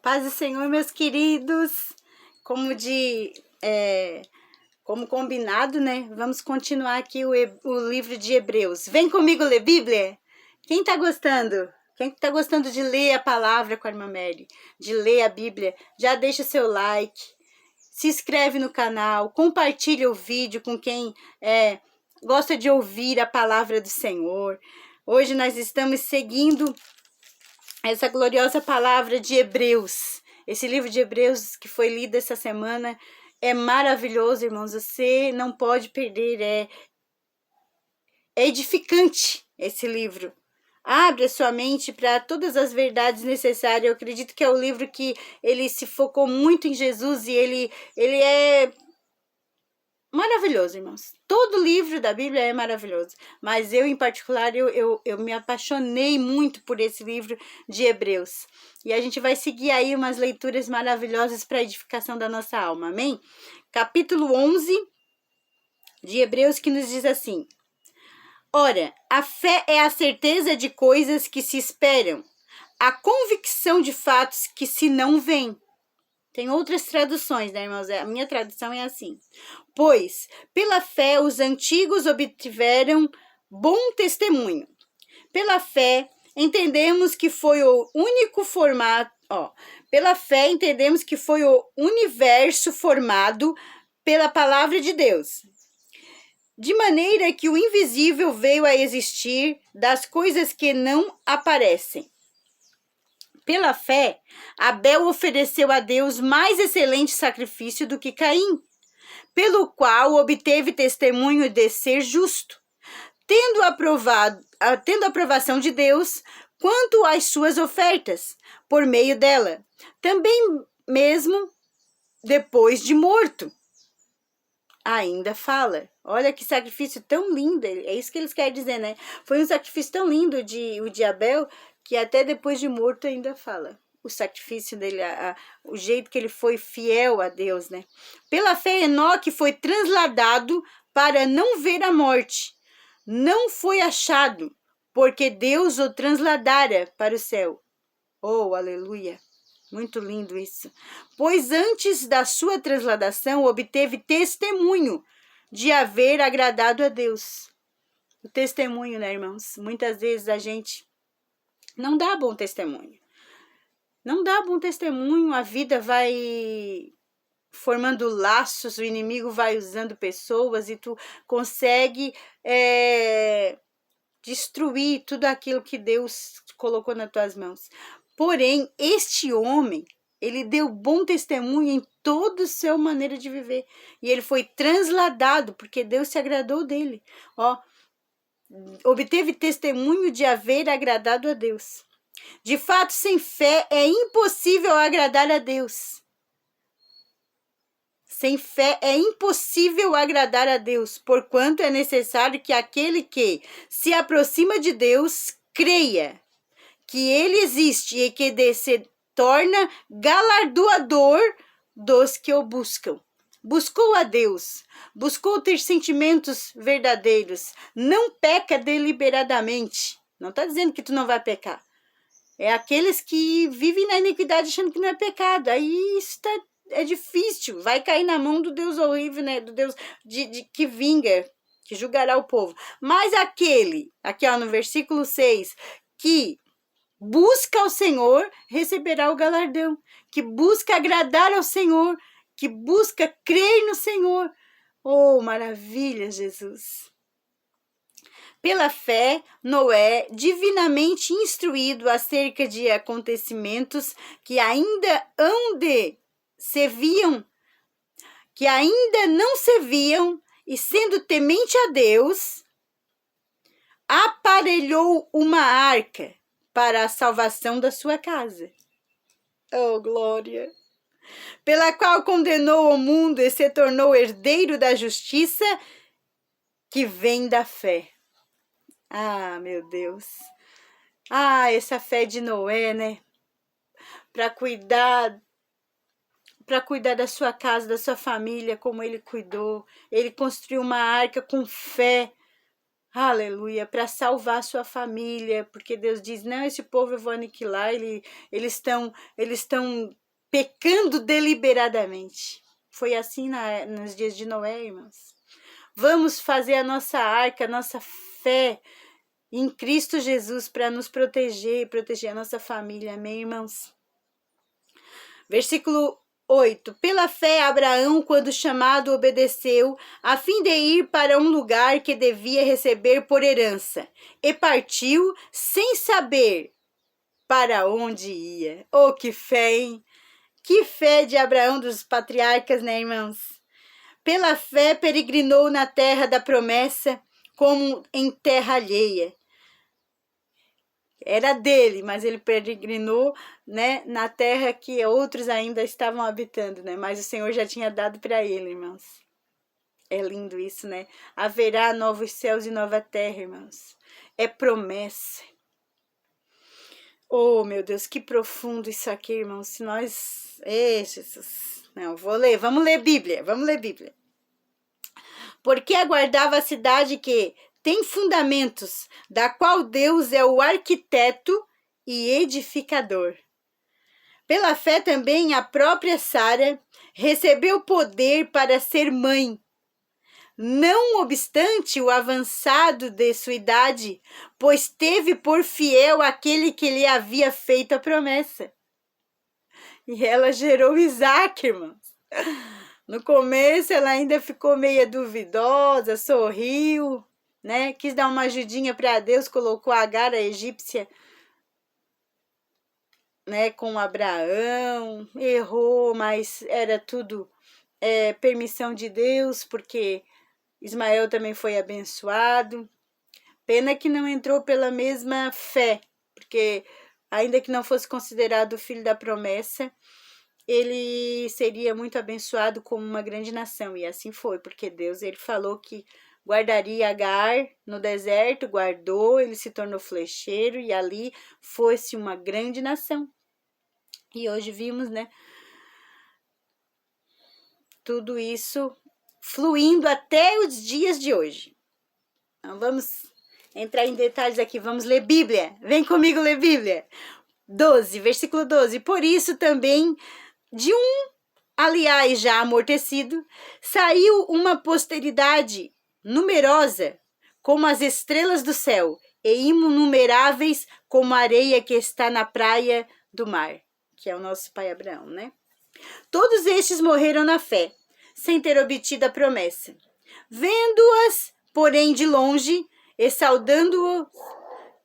Paz do Senhor, meus queridos. Como combinado, né? Vamos continuar aqui o livro de Hebreus. Vem comigo ler Bíblia? Quem tá gostando? Quem tá gostando de ler a palavra com a irmã Mary? De ler a Bíblia? Já deixa seu like, se inscreve no canal, compartilha o vídeo com quem gosta de ouvir a palavra do Senhor. Hoje nós estamos seguindo essa gloriosa palavra de Hebreus. Esse livro de Hebreus que foi lido essa semana é maravilhoso, irmãos. Você não pode perder. É edificante esse livro. Abre a sua mente para todas as verdades necessárias. Eu acredito que é o livro que ele se focou muito em Jesus e ele é maravilhoso, irmãos. Todo livro da Bíblia é maravilhoso. Mas eu, em particular, eu me apaixonei muito por esse livro de Hebreus. E a gente vai seguir aí umas leituras maravilhosas para a edificação da nossa alma. Amém? Capítulo 11 de Hebreus, que nos diz assim: Ora, a fé é a certeza de coisas que se esperam, a convicção de fatos que se não veem. Tem outras traduções, né, irmãos? A minha tradução é assim. Pois, pela fé, os antigos obtiveram bom testemunho. Pela fé, entendemos que foi o único formato... Pela fé, entendemos que foi o universo formado pela palavra de Deus. De maneira que o invisível veio a existir das coisas que não aparecem. Pela fé, Abel ofereceu a Deus mais excelente sacrifício do que Caim, pelo qual obteve testemunho de ser justo, tendo aprovação de Deus quanto às suas ofertas, por meio dela, também mesmo depois de morto. Ainda fala. Olha que sacrifício tão lindo, é isso que eles querem dizer, né? Foi um sacrifício tão lindo o de Abel, que até depois de morto ainda fala. O sacrifício dele, o jeito que ele foi fiel a Deus, né? Pela fé, Enoque foi transladado para não ver a morte. Não foi achado, porque Deus o transladara para o céu. Oh, aleluia! Muito lindo isso. Pois antes da sua transladação, obteve testemunho de haver agradado a Deus. O testemunho, né, irmãos? Muitas vezes a gente não dá bom testemunho. Não dá bom testemunho, a vida vai formando laços, o inimigo vai usando pessoas e tu consegue destruir tudo aquilo que Deus colocou nas tuas mãos. Porém, este homem, ele deu bom testemunho em toda a sua maneira de viver. E ele foi transladado, porque Deus se agradou dele. Obteve testemunho de haver agradado a Deus. De fato, sem fé é impossível agradar a Deus. Sem fé é impossível agradar a Deus, porquanto é necessário que aquele que se aproxima de Deus creia que ele existe e que se torna galardoador dos que o buscam. Buscou a Deus, buscou ter sentimentos verdadeiros, não peca deliberadamente. Não está dizendo que tu não vai pecar. É aqueles que vivem na iniquidade achando que não é pecado. Aí é difícil, vai cair na mão do Deus horrível, né? Do Deus que vinga, que julgará o povo. Mas aquele, aqui no versículo 6, que busca ao Senhor, receberá o galardão. Que busca agradar ao Senhor, que busca crer no Senhor. Oh, maravilha, Jesus! Pela fé, Noé, divinamente instruído acerca de acontecimentos que ainda não se viam, e sendo temente a Deus, aparelhou uma arca para a salvação da sua casa. Oh, glória! Pela qual condenou o mundo e se tornou herdeiro da justiça que vem da fé. Ah, meu Deus! Ah, essa fé de Noé, né? Para cuidar da sua casa, da sua família, como ele cuidou. Ele construiu uma arca com fé. aleluia, para salvar a sua família, porque Deus diz, não, esse povo eu vou aniquilar, eles estão pecando deliberadamente. Foi assim nos dias de Noé, irmãos. Vamos fazer a nossa arca, a nossa fé em Cristo Jesus para nos proteger e proteger a nossa família, amém, irmãos? Versículo 8. Pela fé, Abraão, quando chamado, obedeceu, a fim de ir para um lugar que devia receber por herança, e partiu sem saber para onde ia. Oh, que fé, hein? Que fé de Abraão, dos patriarcas, né, irmãos? Pela fé, peregrinou na terra da promessa, como em terra alheia. Era dele, mas ele peregrinou, né, na terra que outros ainda estavam habitando, né? Mas o Senhor já tinha dado para ele, irmãos. É lindo isso, né? Haverá novos céus e nova terra, irmãos. É promessa. Oh, meu Deus, que profundo isso aqui, irmãos. Se nós... Ei, Jesus... Não, vamos ler Bíblia. Porque aguardava a cidade que tem fundamentos, da qual Deus é o arquiteto e edificador. Pela fé também a própria Sara recebeu poder para ser mãe, não obstante o avançado de sua idade, pois teve por fiel aquele que lhe havia feito a promessa. E ela gerou Isaac, irmãos. No começo ela ainda ficou meio duvidosa, sorriu, né? Quis dar uma ajudinha para Deus, colocou a Agar, a egípcia, né, com Abraão, errou, mas era tudo permissão de Deus, porque Ismael também foi abençoado. Pena que não entrou pela mesma fé, porque ainda que não fosse considerado o filho da promessa, ele seria muito abençoado como uma grande nação, e assim foi, porque Deus, ele falou que guardaria Agar no deserto, guardou, ele se tornou flecheiro, e ali fosse uma grande nação. E hoje vimos, né, tudo isso fluindo até os dias de hoje. Então vamos entrar em detalhes aqui, vamos ler Bíblia, vem comigo ler Bíblia. 12, versículo 12, por isso também de um, aliás, já amortecido, saiu uma posteridade numerosa, como as estrelas do céu, e inumeráveis como a areia que está na praia do mar, que é o nosso pai Abraão, né? Todos estes morreram na fé, sem ter obtido a promessa. Vendo-as, porém, de longe, e saudando-os,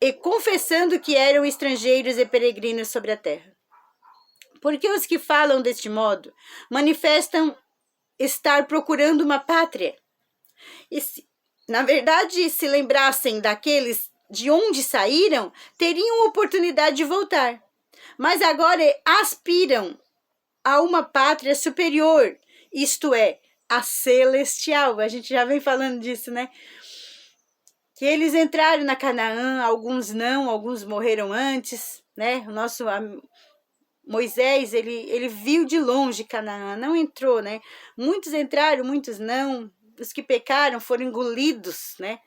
e confessando que eram estrangeiros e peregrinos sobre a terra. Porque os que falam deste modo manifestam estar procurando uma pátria. E na verdade, se lembrassem daqueles de onde saíram, teriam oportunidade de voltar. Mas agora aspiram a uma pátria superior, isto é, a celestial. A gente já vem falando disso, né? Que eles entraram na Canaã, alguns não, alguns morreram antes, né? O nosso Moisés, ele viu de longe Canaã, não entrou, né? Muitos entraram, muitos não. Os que pecaram foram engolidos, né?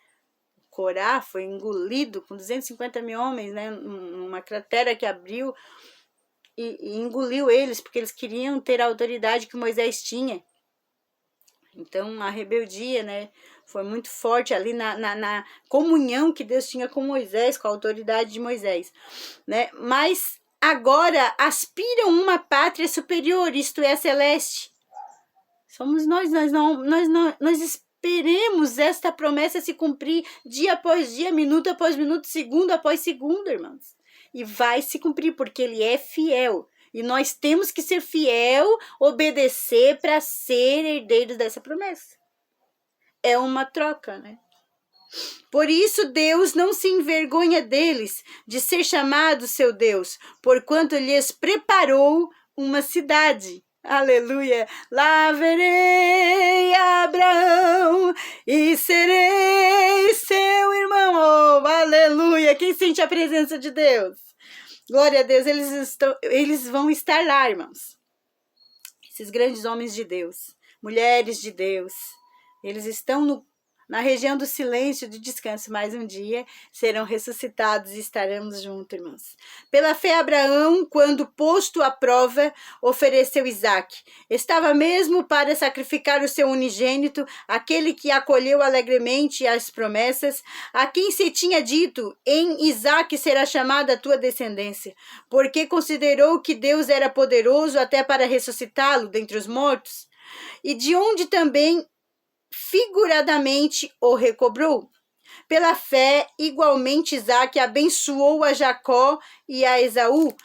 Corá foi engolido com 250 mil homens, né? Uma cratera que abriu e engoliu eles, porque eles queriam ter a autoridade que Moisés tinha. Então, a rebeldia, né, foi muito forte ali na comunhão que Deus tinha com Moisés, com a autoridade de Moisés, né? Mas agora aspiram uma pátria superior, isto é, celeste. Somos nós esperemos esta promessa se cumprir dia após dia, minuto após minuto, segundo após segundo, irmãos. E vai se cumprir, porque ele é fiel. E nós temos que ser fiel, obedecer para ser herdeiros dessa promessa. É uma troca, né? Por isso Deus não se envergonha deles, de ser chamado seu Deus, porquanto lhes preparou uma cidade. Aleluia! Lá verei Abraão e serei seu irmão. Oh, aleluia! Quem sente a presença de Deus? Glória a Deus, eles vão estar lá, irmãos. Esses grandes homens de Deus, mulheres de Deus, eles estão na região do silêncio e do descanso, mas um dia serão ressuscitados e estaremos juntos, irmãos. Pela fé, Abraão, quando posto à prova, ofereceu Isaque. Estava mesmo para sacrificar o seu unigênito, aquele que acolheu alegremente as promessas, a quem se tinha dito, em Isaque será chamada a tua descendência, porque considerou que Deus era poderoso até para ressuscitá-lo dentre os mortos, e de onde também figuradamente o recobrou. Pela fé, igualmente Isaque abençoou a Jacó e a Esaú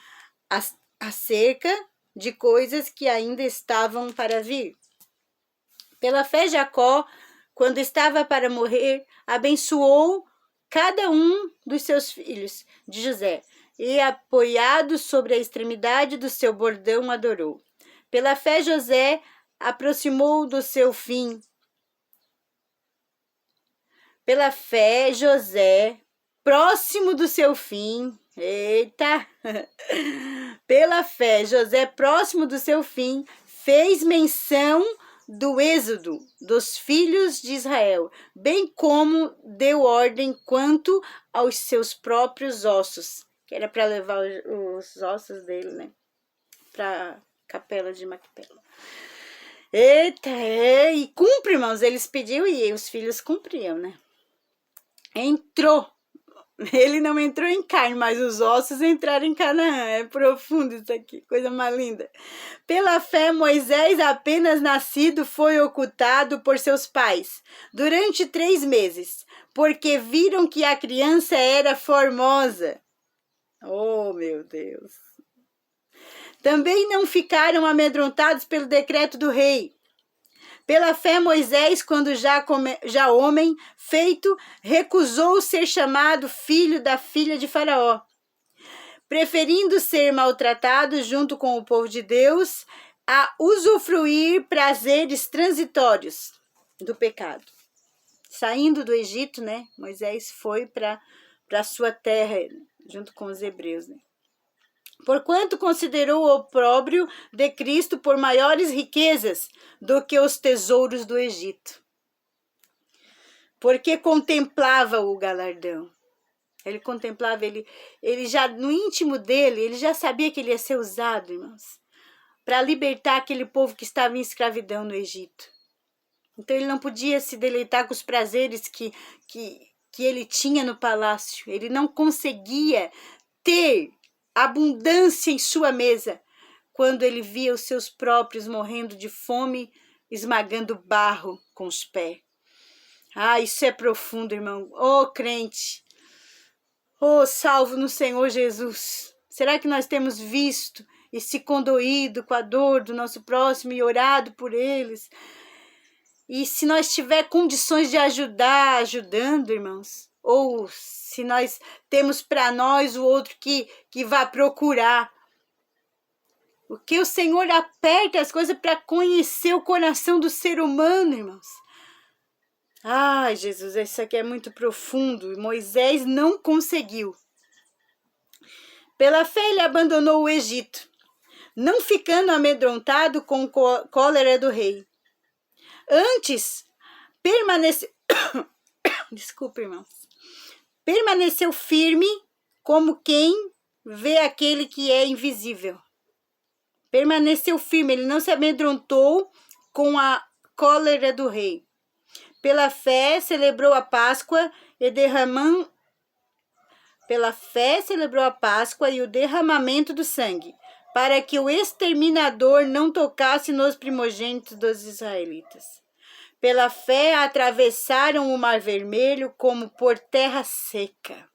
acerca de coisas que ainda estavam para vir. Pela fé, Jacó, quando estava para morrer, abençoou cada um dos seus filhos de José, e apoiado sobre a extremidade do seu bordão, adorou. Pela fé, José aproximou do seu fim. Pela fé, José, próximo do seu fim, eita! Pela fé, José, próximo do seu fim, fez menção do êxodo dos filhos de Israel, bem como deu ordem quanto aos seus próprios ossos, que era para levar os ossos dele, né, para capela de Macpela. Eita, e cumpre, irmãos, eles pediam e os filhos cumpriam, né? Entrou. Ele não entrou em carne, mas os ossos entraram em Canaã. É profundo isso aqui, coisa mais linda. Pela fé, Moisés, apenas nascido, foi ocultado por seus pais durante 3 meses, porque viram que a criança era formosa. Oh, meu Deus! Também não ficaram amedrontados pelo decreto do rei. Pela fé, Moisés, quando já homem feito, recusou ser chamado filho da filha de Faraó, preferindo ser maltratado junto com o povo de Deus a usufruir prazeres transitórios do pecado. Saindo do Egito, né, Moisés foi para a sua terra, junto com os hebreus, né? Porquanto considerou o opróbrio de Cristo por maiores riquezas do que os tesouros do Egito. Porque contemplava o galardão. Ele contemplava, ele já no íntimo dele, ele já sabia que ele ia ser usado, irmãos, para libertar aquele povo que estava em escravidão no Egito. Então ele não podia se deleitar com os prazeres que ele tinha no palácio. Ele não conseguia ter abundância em sua mesa, quando ele via os seus próprios morrendo de fome, esmagando barro com os pés. Ah, isso é profundo, irmão. Oh, crente. Oh, salvo no Senhor Jesus. Será que nós temos visto e se condoído com a dor do nosso próximo e orado por eles? E se nós tiver condições de ajudar, ajudando, irmãos? Ou se nós temos para nós o outro que vai procurar. O que o Senhor aperta as coisas para conhecer o coração do ser humano, irmãos. Ai, Jesus, isso aqui é muito profundo. E Moisés não conseguiu. Pela fé ele abandonou o Egito, não ficando amedrontado com cólera do rei. Antes, permaneceu... Desculpa, irmãos. Permaneceu firme como quem vê aquele que é invisível. Permaneceu firme, ele não se amedrontou com a cólera do rei. Pela fé celebrou a Páscoa e e o derramamento do sangue, para que o exterminador não tocasse nos primogênitos dos israelitas. Pela fé atravessaram o Mar Vermelho como por terra seca.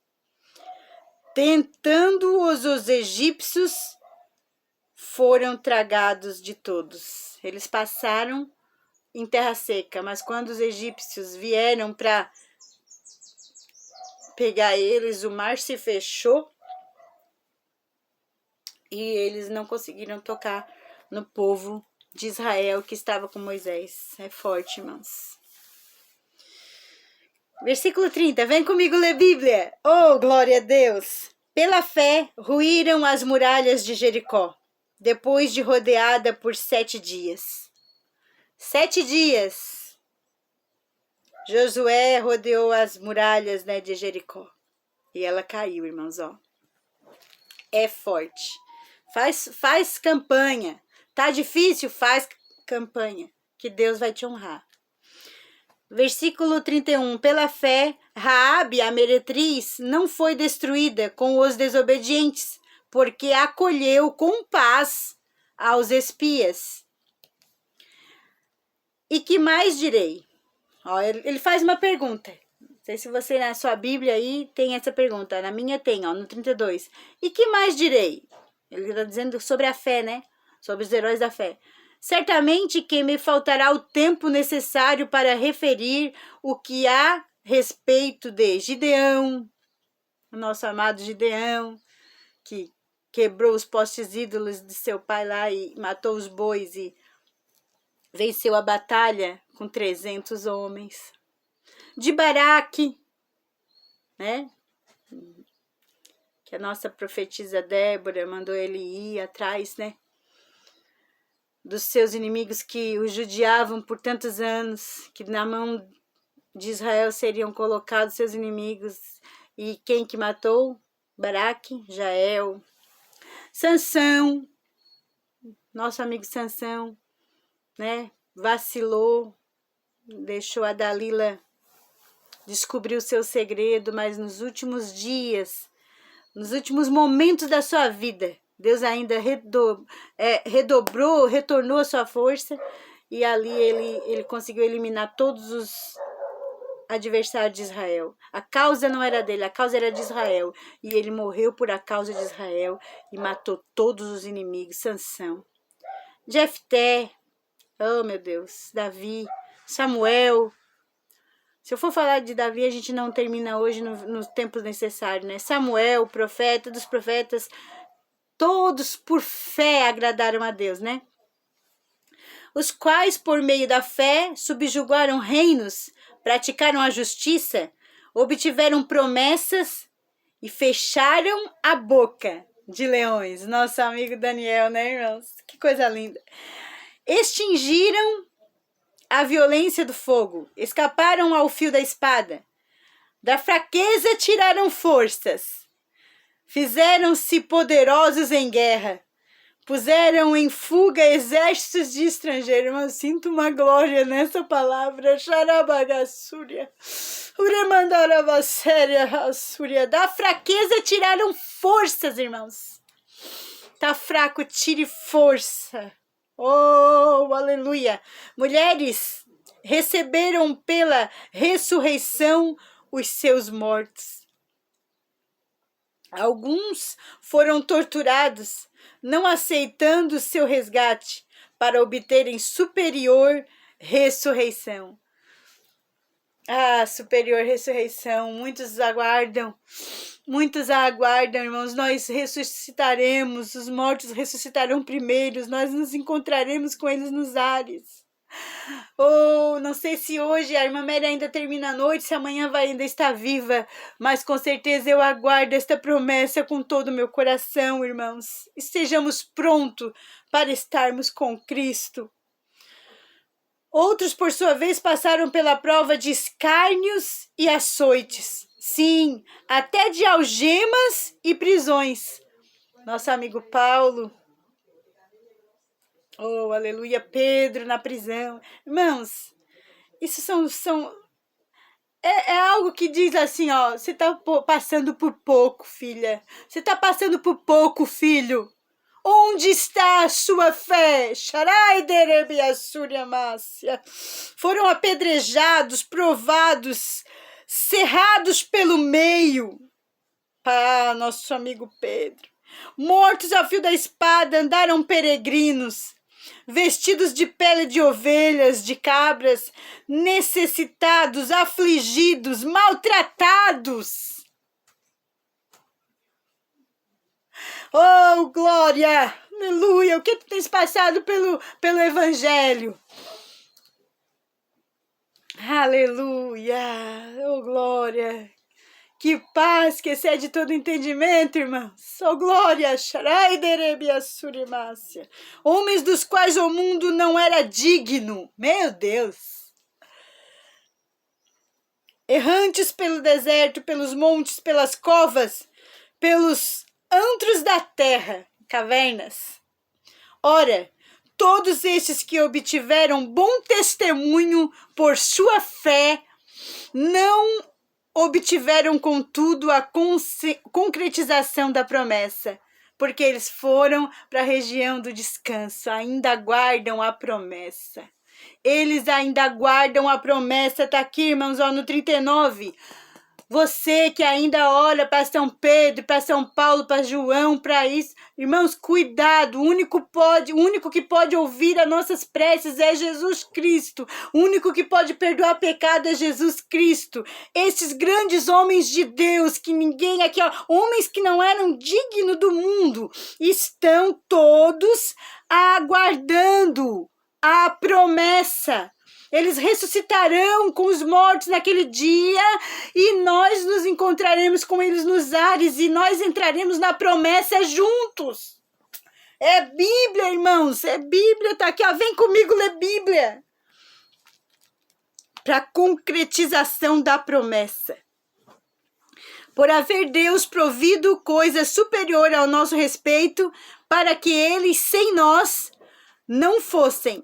Tentando-os os egípcios, foram tragados de todos. Eles passaram em terra seca, mas quando os egípcios vieram para pegar eles, o mar se fechou e eles não conseguiram tocar no povo de Israel que estava com Moisés. É forte, irmãos. Versículo 30. Vem comigo ler Bíblia. Oh, glória a Deus. Pela fé, ruíram as muralhas de Jericó, depois de rodeada por 7 dias. 7 dias. Josué rodeou as muralhas, né, de Jericó. E ela caiu, irmãos, ó. É forte. Faz campanha. Tá difícil? Faz campanha. Que Deus vai te honrar. Versículo 31. Pela fé, Raabe, a meretriz, não foi destruída com os desobedientes, porque acolheu com paz aos espias. E que mais direi? Ó, ele faz uma pergunta. Não sei se você na sua Bíblia aí tem essa pergunta. Na minha tem, ó, no 32. E que mais direi? Ele está dizendo sobre a fé, né? Sobre os heróis da fé. Certamente que me faltará o tempo necessário para referir o que há respeito de Gideão, o nosso amado Gideão, que quebrou os postes ídolos de seu pai lá e matou os bois e venceu a batalha com 300 homens. De Baraque, né? Que a nossa profetisa Débora mandou ele ir atrás, né? Dos seus inimigos que o judiavam por tantos anos, que na mão de Israel seriam colocados seus inimigos. E quem que matou? Baraque, Jael. Sansão, nosso amigo Sansão, né? Vacilou, deixou a Dalila descobrir o seu segredo, mas nos últimos dias, nos últimos momentos da sua vida, Deus ainda retornou a sua força e ali ele conseguiu eliminar todos os adversários de Israel. A causa não era dele, a causa era de Israel. E ele morreu por a causa de Israel e matou todos os inimigos. Sansão. Jefté, oh meu Deus, Davi, Samuel. Se eu for falar de Davi, a gente não termina hoje nos tempos necessários, né? Samuel, profeta dos profetas, todos por fé agradaram a Deus, né? Os quais, por meio da fé, subjugaram reinos, praticaram a justiça, obtiveram promessas e fecharam a boca de leões. Nosso amigo Daniel, né, irmãos? Que coisa linda. Extinguiram a violência do fogo, escaparam ao fio da espada. Da fraqueza tiraram forças. Fizeram-se poderosos em guerra. Puseram em fuga exércitos de estrangeiros. Eu sinto uma glória nessa palavra. Xarabagassúria. Uremandarabasséria. Da fraqueza tiraram forças, irmãos. Tá fraco, tire força. Oh, aleluia. Mulheres receberam pela ressurreição os seus mortos. Alguns foram torturados, não aceitando seu resgate, para obterem superior ressurreição. Ah, superior ressurreição, muitos aguardam, irmãos, nós ressuscitaremos, os mortos ressuscitarão primeiros, nós nos encontraremos com eles nos ares. Oh, não sei se hoje a irmã Mary ainda termina a noite, se amanhã vai ainda estar viva, mas com certeza eu aguardo esta promessa com todo o meu coração, irmãos. Estejamos prontos para estarmos com Cristo. Outros, por sua vez, passaram pela prova de escárnios e açoites. Sim, até de algemas e prisões. Nosso amigo Paulo. Oh, aleluia, Pedro na prisão. Irmãos, isso é algo que diz assim, ó, você tá passando por pouco, filha. Você tá passando por pouco, filho. Onde está a sua fé? Foram apedrejados, provados, cerrados pelo meio. Ah, nosso amigo Pedro. Mortos a fio da espada, andaram peregrinos, vestidos de pele de ovelhas, de cabras, necessitados, afligidos, maltratados. Oh, glória! Aleluia! O que tu tens passado pelo Evangelho? Aleluia! Oh, glória! Que paz que excede todo entendimento, irmãos. Oh, glória! Homens dos quais o mundo não era digno. Meu Deus! errantes pelo deserto, pelos montes, pelas covas, pelos antros da terra, cavernas. Ora, todos estes que obtiveram bom testemunho por sua fé, não obtiveram, contudo, a concretização da promessa, porque eles foram para a região do descanso, ainda aguardam a promessa. Eles ainda aguardam a promessa, tá aqui, irmãos, ó, no 39. Você que ainda olha para São Pedro, para São Paulo, para João, para isso, irmãos, cuidado, o único que pode ouvir as nossas preces é Jesus Cristo, o único que pode perdoar pecado é Jesus Cristo. Esses grandes homens de Deus, que ninguém aqui, ó, homens que não eram dignos do mundo, estão todos aguardando a promessa. Eles ressuscitarão com os mortos naquele dia e nós nos encontraremos com eles nos ares e nós entraremos na promessa juntos. É Bíblia, irmãos, é Bíblia, tá aqui, ó, vem comigo ler Bíblia. Para concretização da promessa. Por haver Deus provido coisa superior ao nosso respeito, para que eles sem nós não fossem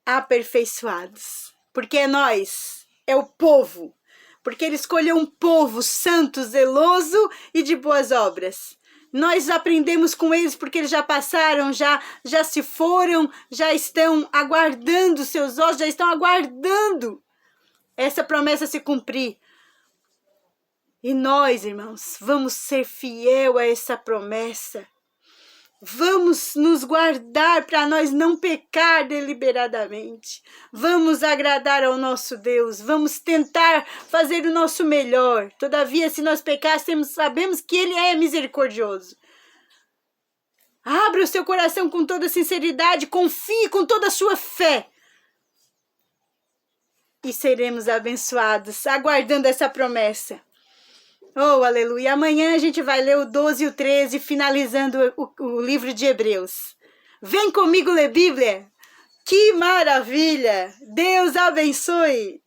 aperfeiçoados, porque é nós, é o povo, porque ele escolheu um povo santo, zeloso e de boas obras. Nós aprendemos com eles porque eles já passaram, já se foram, já estão aguardando seus ossos, já estão aguardando essa promessa se cumprir. E nós, irmãos, vamos ser fiel a essa promessa. Vamos nos guardar para nós não pecar deliberadamente. Vamos agradar ao nosso Deus. Vamos tentar fazer o nosso melhor. Todavia, se nós pecássemos, sabemos que Ele é misericordioso. Abra o seu coração com toda sinceridade. Confie com toda a sua fé. E seremos abençoados, aguardando essa promessa. Oh, aleluia. Amanhã a gente vai ler o 12 e o 13, finalizando o livro de Hebreus. Vem comigo ler Bíblia. Que maravilha! Deus abençoe!